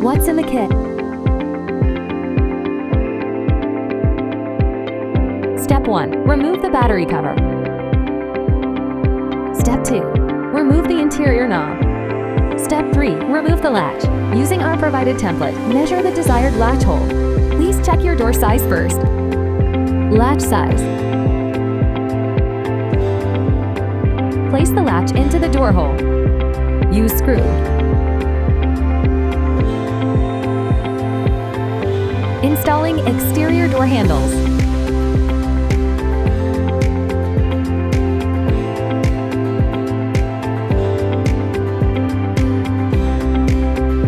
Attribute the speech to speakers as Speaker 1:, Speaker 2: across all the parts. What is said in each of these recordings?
Speaker 1: What's in the kit? Step 1. Remove the battery cover. Step 2. Remove the interior knob. Step 3. Remove the latch. Using our provided template, measure the desired latch hole. Please check your door size first. Latch size. Place the latch into the door hole. Use screw. Installing exterior door handles.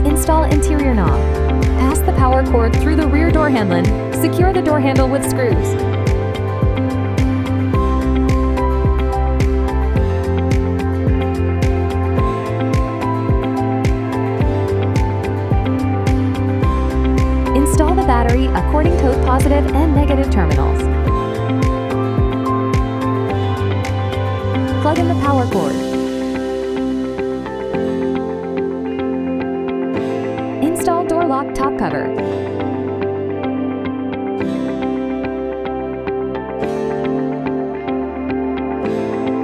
Speaker 1: Install interior knob. Pass the power cord through the rear door handle. Secure the door handle with screws. Install the battery according to positive and negative terminals. Plug in the power cord. Install door lock top cover.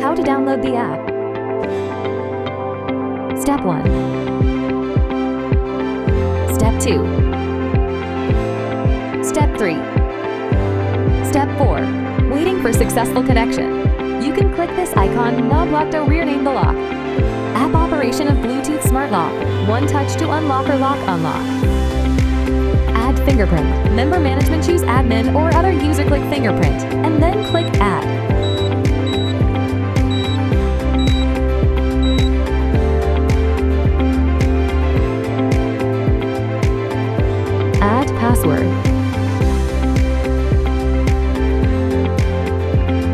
Speaker 1: How to download the app. Step 1. Step 2. Step 3. Step 4. Waiting for successful connection. You can click this icon, knob lock to rename the lock. App operation of Bluetooth Smart Lock. One touch to unlock or lock unlock. Add fingerprint. Member management, choose admin or other user, click fingerprint, and then click add. Add password.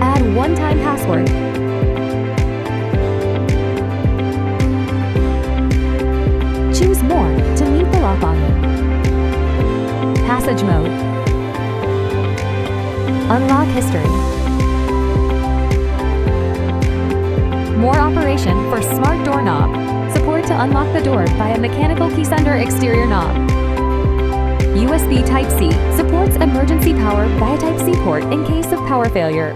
Speaker 1: Add one-time password. Choose more to meet the lock volume. Passage mode. Unlock history. More operation for smart door knob. Support to unlock the door by a mechanical keysender exterior knob. USB Type-C supports emergency power via Type-C port in case of power failure.